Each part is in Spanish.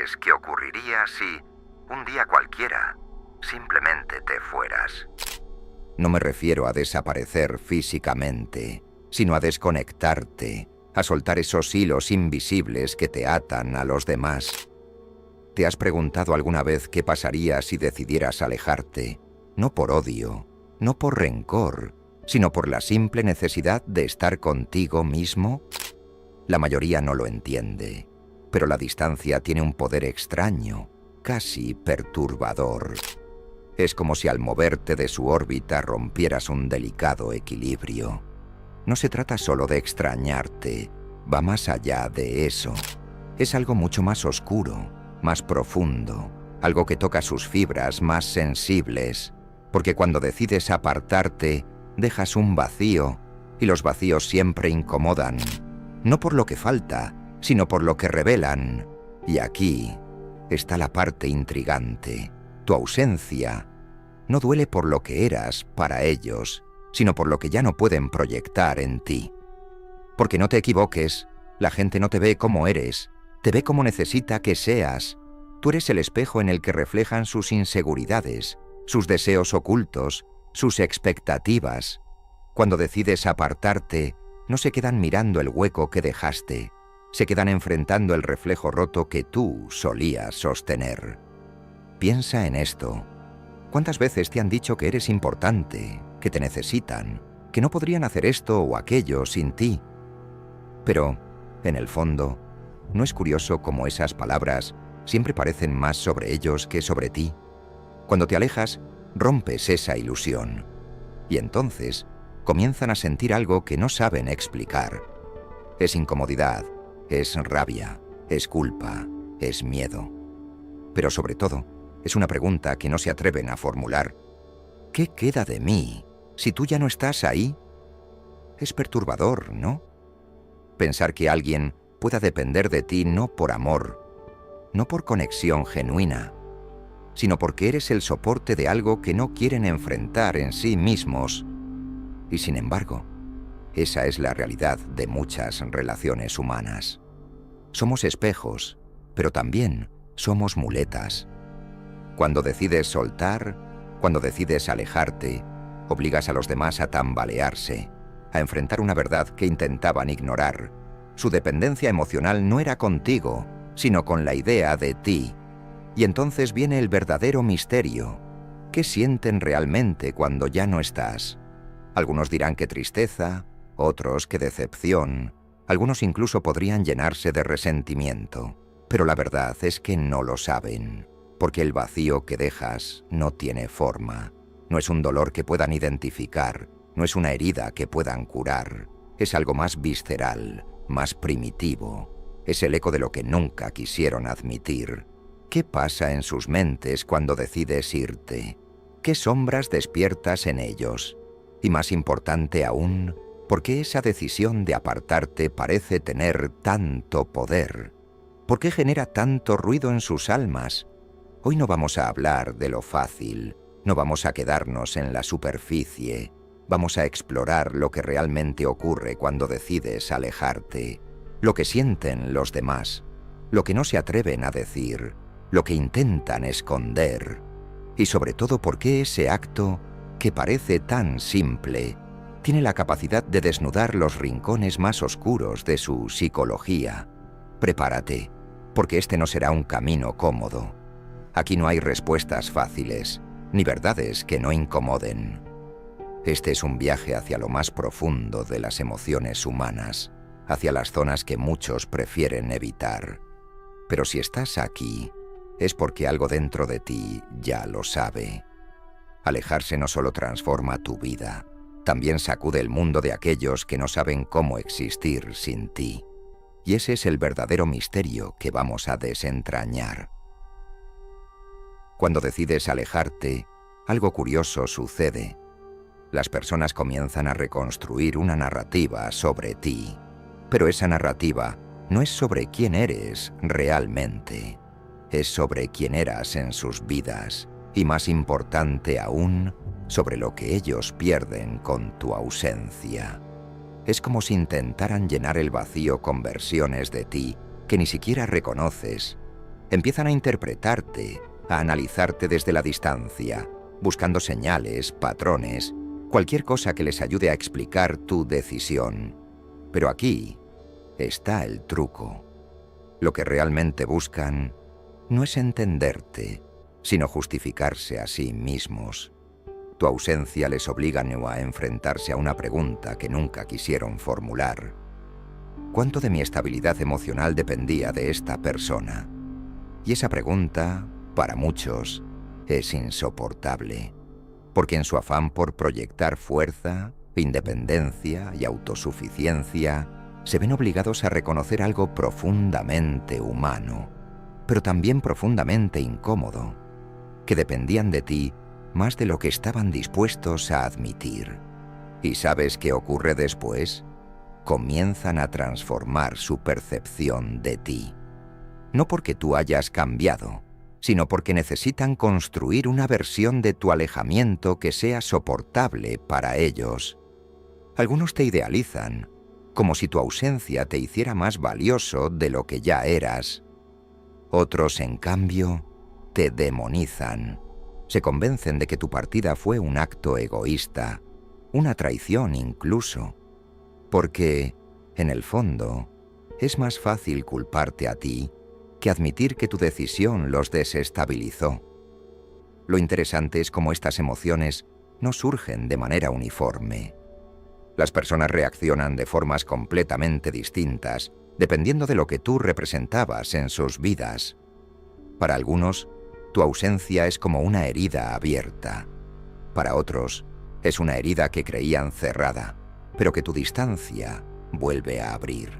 crees que ocurriría si, un día cualquiera, simplemente te fueras? No me refiero a desaparecer físicamente, sino a desconectarte, a soltar esos hilos invisibles que te atan a los demás. ¿Te has preguntado alguna vez qué pasaría si decidieras alejarte? No por odio, no por rencor, sino por la simple necesidad de estar contigo mismo. La mayoría no lo entiende, pero la distancia tiene un poder extraño, casi perturbador. Es como si al moverte de su órbita rompieras un delicado equilibrio. No se trata solo de extrañarte, va más allá de eso. Es algo mucho más oscuro, más profundo, algo que toca sus fibras más sensibles, porque cuando decides apartarte, dejas un vacío, y los vacíos siempre incomodan, no por lo que falta, sino por lo que revelan. Y aquí está la parte intrigante. Tu ausencia no duele por lo que eras para ellos, sino por lo que ya no pueden proyectar en ti. Porque no te equivoques, la gente no te ve como eres, te ve como necesita que seas. Tú eres el espejo en el que reflejan sus inseguridades, sus deseos ocultos, sus expectativas. Cuando decides apartarte, no se quedan mirando el hueco que dejaste, se quedan enfrentando el reflejo roto que tú solías sostener. Piensa en esto. ¿Cuántas veces te han dicho que eres importante, que te necesitan, que no podrían hacer esto o aquello sin ti? Pero, en el fondo, ¿no es curioso cómo esas palabras siempre parecen más sobre ellos que sobre ti? Cuando te alejas, rompes esa ilusión. Y entonces, comienzan a sentir algo que no saben explicar. Es incomodidad, es rabia, es culpa, es miedo. Pero sobre todo, es una pregunta que no se atreven a formular. ¿Qué queda de mí si tú ya no estás ahí? Es perturbador, ¿no? Pensar que alguien pueda depender de ti no por amor, no por conexión genuina, sino porque eres el soporte de algo que no quieren enfrentar en sí mismos. Y sin embargo, esa es la realidad de muchas relaciones humanas. Somos espejos, pero también somos muletas. Cuando decides soltar, cuando decides alejarte, obligas a los demás a tambalearse, a enfrentar una verdad que intentaban ignorar. Su dependencia emocional no era contigo, sino con la idea de ti. Y entonces viene el verdadero misterio. ¿Qué sienten realmente cuando ya no estás? Algunos dirán que tristeza, otros que decepción, algunos incluso podrían llenarse de resentimiento. Pero la verdad es que no lo saben, porque el vacío que dejas no tiene forma. No es un dolor que puedan identificar, no es una herida que puedan curar. Es algo más visceral, más primitivo. Es el eco de lo que nunca quisieron admitir. ¿Qué pasa en sus mentes cuando decides irte? ¿Qué sombras despiertas en ellos? Y más importante aún, ¿por qué esa decisión de apartarte parece tener tanto poder? ¿Por qué genera tanto ruido en sus almas? Hoy no vamos a hablar de lo fácil, no vamos a quedarnos en la superficie, vamos a explorar lo que realmente ocurre cuando decides alejarte, lo que sienten los demás, lo que no se atreven a decir, lo que intentan esconder, y sobre todo por qué ese acto, que parece tan simple, tiene la capacidad de desnudar los rincones más oscuros de su psicología. Prepárate, porque este no será un camino cómodo. Aquí no hay respuestas fáciles, ni verdades que no incomoden. Este es un viaje hacia lo más profundo de las emociones humanas, hacia las zonas que muchos prefieren evitar. Pero si estás aquí, es porque algo dentro de ti ya lo sabe. Alejarse no solo transforma tu vida, también sacude el mundo de aquellos que no saben cómo existir sin ti. Y ese es el verdadero misterio que vamos a desentrañar. Cuando decides alejarte, algo curioso sucede. Las personas comienzan a reconstruir una narrativa sobre ti, pero esa narrativa no es sobre quién eres realmente, es sobre quién eras en sus vidas, y más importante aún, sobre lo que ellos pierden con tu ausencia. Es como si intentaran llenar el vacío con versiones de ti que ni siquiera reconoces, Empiezan a interpretarte, a analizarte desde la distancia, buscando señales, patrones, cualquier cosa que les ayude a explicar tu decisión. Pero aquí está el truco. Lo que realmente buscan no es entenderte, sino justificarse a sí mismos. Tu ausencia les obliga a enfrentarse a una pregunta que nunca quisieron formular. ¿Cuánto de mi estabilidad emocional dependía de esta persona? Y esa pregunta, para muchos, es insoportable, porque en su afán por proyectar fuerza, independencia y autosuficiencia, se ven obligados a reconocer algo profundamente humano, pero también profundamente incómodo, que dependían de ti más de lo que estaban dispuestos a admitir. ¿Y sabes qué ocurre después? Comienzan a transformar su percepción de ti. No porque tú hayas cambiado, sino porque necesitan construir una versión de tu alejamiento que sea soportable para ellos. Algunos te idealizan, como si tu ausencia te hiciera más valioso de lo que ya eras. Otros, en cambio, te demonizan. Se convencen de que tu partida fue un acto egoísta, una traición incluso, porque, en el fondo, es más fácil culparte a ti que admitir que tu decisión los desestabilizó. Lo interesante es cómo estas emociones no surgen de manera uniforme. Las personas reaccionan de formas completamente distintas, dependiendo de lo que tú representabas en sus vidas. Para algunos, tu ausencia es como una herida abierta. Para otros, es una herida que creían cerrada, pero que tu distancia vuelve a abrir.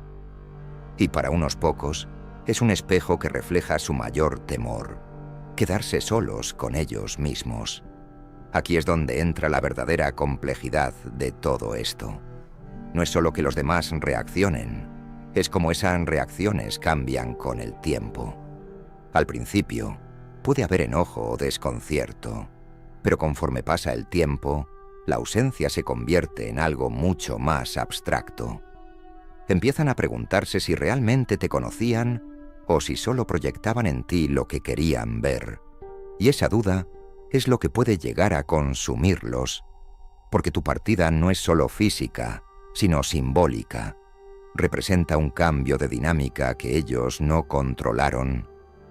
Y para unos pocos, es un espejo que refleja su mayor temor, quedarse solos con ellos mismos. Aquí es donde entra la verdadera complejidad de todo esto. No es solo que los demás reaccionen, es como esas reacciones cambian con el tiempo. Al principio, puede haber enojo o desconcierto, pero conforme pasa el tiempo, la ausencia se convierte en algo mucho más abstracto. Empiezan a preguntarse si realmente te conocían o si solo proyectaban en ti lo que querían ver. Y esa duda es lo que puede llegar a consumirlos, porque tu partida no es solo física, sino simbólica. Representa un cambio de dinámica que ellos no controlaron,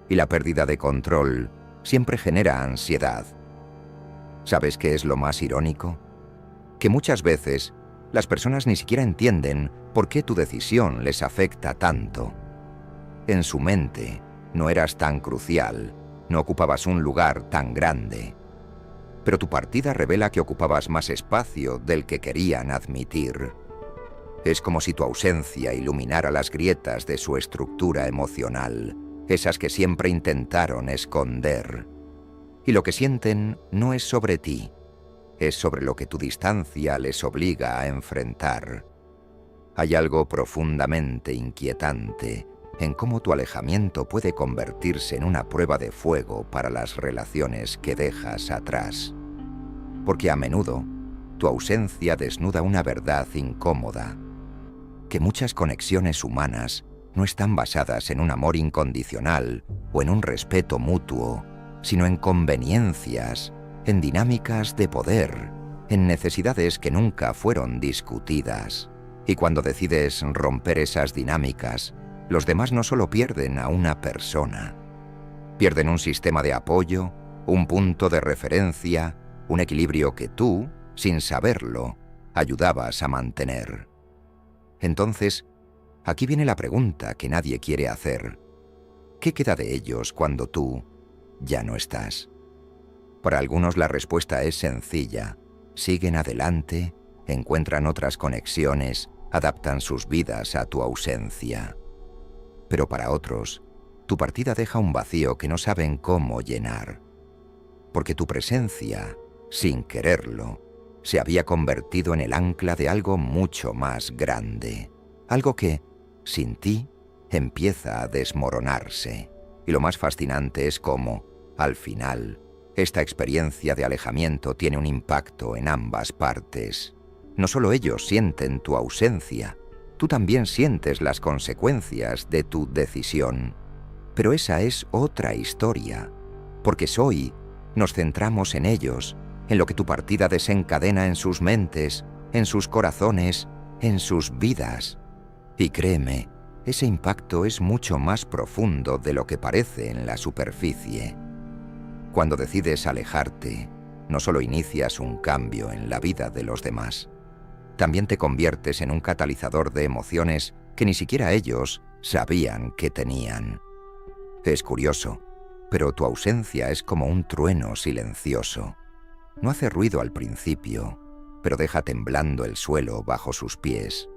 y la pérdida de control siempre genera ansiedad. ¿Sabes qué es lo más irónico? Que muchas veces las personas ni siquiera entienden por qué tu decisión les afecta tanto. En su mente no eras tan crucial, no ocupabas un lugar tan grande. Pero tu partida revela que ocupabas más espacio del que querían admitir. Es como si tu ausencia iluminara las grietas de su estructura emocional, esas que siempre intentaron esconder. Y lo que sienten no es sobre ti, es sobre lo que tu distancia les obliga a enfrentar. Hay algo profundamente inquietante en cómo tu alejamiento puede convertirse en una prueba de fuego para las relaciones que dejas atrás. Porque a menudo, tu ausencia desnuda una verdad incómoda, que muchas conexiones humanas no están basadas en un amor incondicional o en un respeto mutuo, sino en conveniencias, en dinámicas de poder, en necesidades que nunca fueron discutidas. Y cuando decides romper esas dinámicas, los demás no solo pierden a una persona, pierden un sistema de apoyo, un punto de referencia, un equilibrio que tú, sin saberlo, ayudabas a mantener. Entonces, aquí viene la pregunta que nadie quiere hacer. ¿Qué queda de ellos cuando tú ya no estás? Para algunos la respuesta es sencilla. Siguen adelante, encuentran otras conexiones, adaptan sus vidas a tu ausencia. Pero para otros, tu partida deja un vacío que no saben cómo llenar. Porque tu presencia, sin quererlo, se había convertido en el ancla de algo mucho más grande. Algo que, sin ti, empieza a desmoronarse. Y lo más fascinante es cómo, al final, esta experiencia de alejamiento tiene un impacto en ambas partes. No solo ellos sienten tu ausencia, tú también sientes las consecuencias de tu decisión. Pero esa es otra historia, porque hoy nos centramos en ellos, en lo que tu partida desencadena en sus mentes, en sus corazones, en sus vidas. Y créeme, ese impacto es mucho más profundo de lo que parece en la superficie. Cuando decides alejarte, no solo inicias un cambio en la vida de los demás, también te conviertes en un catalizador de emociones que ni siquiera ellos sabían que tenían. Es curioso, pero tu ausencia es como un trueno silencioso. No hace ruido al principio, pero deja temblando el suelo bajo sus pies.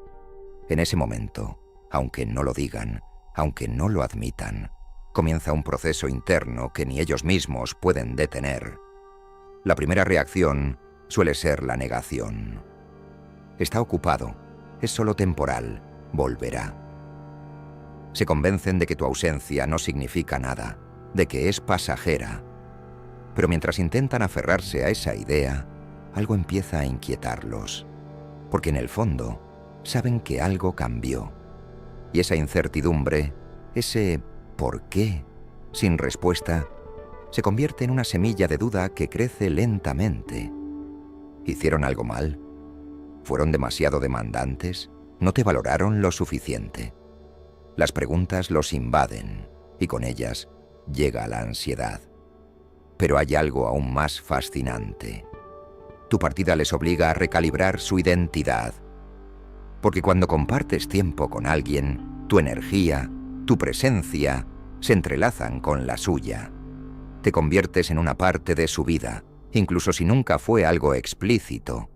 En ese momento, aunque no lo digan, aunque no lo admitan, comienza un proceso interno que ni ellos mismos pueden detener. La primera reacción suele ser la negación. Está ocupado, es solo temporal, volverá. Se convencen de que tu ausencia no significa nada, de que es pasajera. Pero mientras intentan aferrarse a esa idea, algo empieza a inquietarlos, porque en el fondo saben que algo cambió. Y esa incertidumbre, ese ¿por qué?, sin respuesta, se convierte en una semilla de duda que crece lentamente. ¿Hicieron algo mal? ¿Fueron demasiado demandantes? ¿No te valoraron lo suficiente? Las preguntas los invaden, y con ellas llega la ansiedad. Pero hay algo aún más fascinante. Tu partida les obliga a recalibrar su identidad. Porque cuando compartes tiempo con alguien, tu energía, tu presencia, se entrelazan con la suya. Te conviertes en una parte de su vida, incluso si nunca fue algo explícito.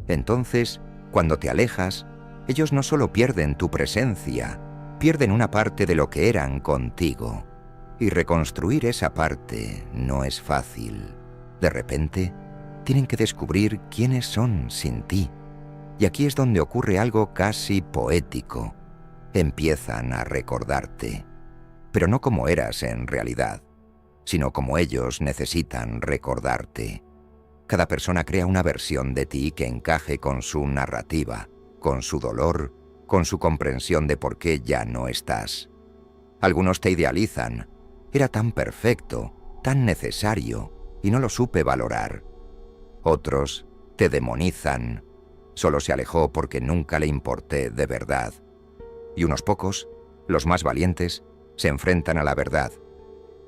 Entonces, cuando te alejas, ellos no solo pierden tu presencia, pierden una parte de lo que eran contigo. Y reconstruir esa parte no es fácil. De repente, tienen que descubrir quiénes son sin ti. Y aquí es donde ocurre algo casi poético. Empiezan a recordarte, pero no como eras en realidad, sino como ellos necesitan recordarte. Cada persona crea una versión de ti que encaje con su narrativa, con su dolor, con su comprensión de por qué ya no estás. Algunos te idealizan. Era tan perfecto, tan necesario, y no lo supe valorar. Otros te demonizan. Solo se alejó porque nunca le importé de verdad. Y unos pocos, los más valientes, se enfrentan a la verdad.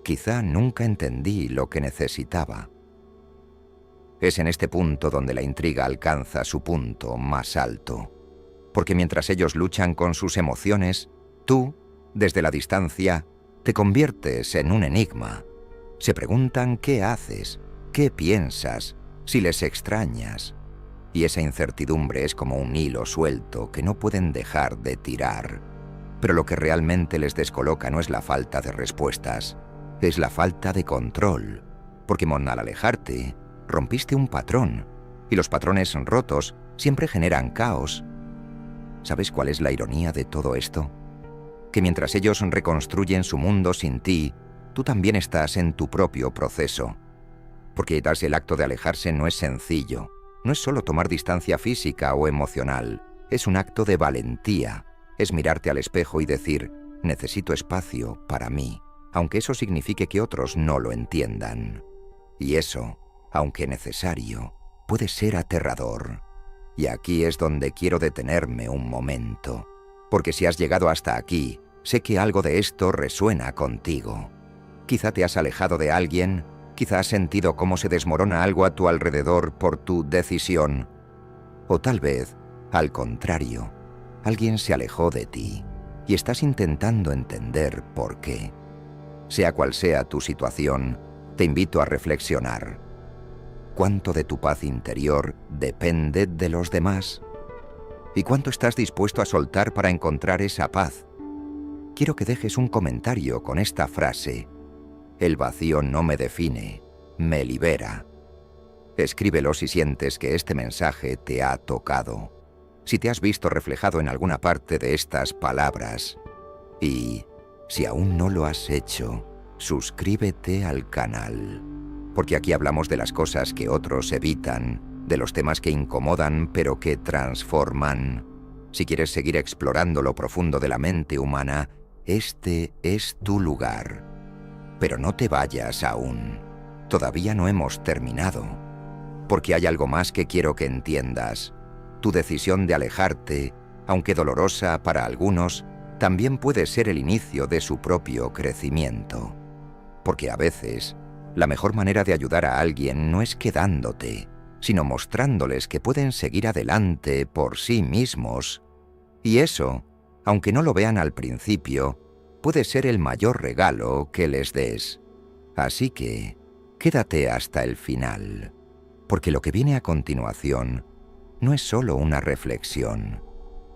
Quizá nunca entendí lo que necesitaba. Es en este punto donde la intriga alcanza su punto más alto. Porque mientras ellos luchan con sus emociones, tú, desde la distancia, te conviertes en un enigma. Se preguntan qué haces, qué piensas, si les extrañas. Y esa incertidumbre es como un hilo suelto que no pueden dejar de tirar. Pero lo que realmente les descoloca no es la falta de respuestas, es la falta de control. Porque al alejarte, rompiste un patrón, y los patrones rotos siempre generan caos. ¿Sabes cuál es la ironía de todo esto? Que mientras ellos reconstruyen su mundo sin ti, tú también estás en tu propio proceso. Porque darse el acto de alejarse no es sencillo. No es solo tomar distancia física o emocional, es un acto de valentía. Es mirarte al espejo y decir, necesito espacio para mí, aunque eso signifique que otros no lo entiendan. Y eso, aunque necesario, puede ser aterrador. Y aquí es donde quiero detenerme un momento, porque si has llegado hasta aquí, sé que algo de esto resuena contigo. Quizá te has alejado de alguien, quizá has sentido cómo se desmorona algo a tu alrededor por tu decisión. O tal vez, al contrario, alguien se alejó de ti y estás intentando entender por qué. Sea cual sea tu situación, te invito a reflexionar. ¿Cuánto de tu paz interior depende de los demás? ¿Y cuánto estás dispuesto a soltar para encontrar esa paz? Quiero que dejes un comentario con esta frase. El vacío no me define, me libera. Escríbelo si sientes que este mensaje te ha tocado, si te has visto reflejado en alguna parte de estas palabras. Y, si aún no lo has hecho, suscríbete al canal, porque aquí hablamos de las cosas que otros evitan, de los temas que incomodan pero que transforman. Si quieres seguir explorando lo profundo de la mente humana, Este es tu lugar. Pero no te vayas aún. Todavía no hemos terminado. Porque hay algo más que quiero que entiendas. Tu decisión de alejarte, aunque dolorosa para algunos, también puede ser el inicio de su propio crecimiento. Porque a veces, la mejor manera de ayudar a alguien no es quedándote, sino mostrándoles que pueden seguir adelante por sí mismos. Y eso, aunque no lo vean al principio, puede ser el mayor regalo que les des. Así que, quédate hasta el final, porque lo que viene a continuación no es solo una reflexión,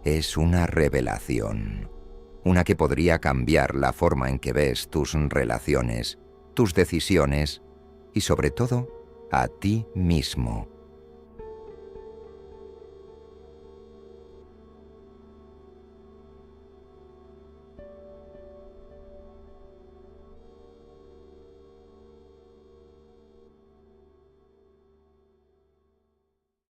es una revelación. Una que podría cambiar la forma en que ves tus relaciones, tus decisiones y sobre todo, a ti mismo.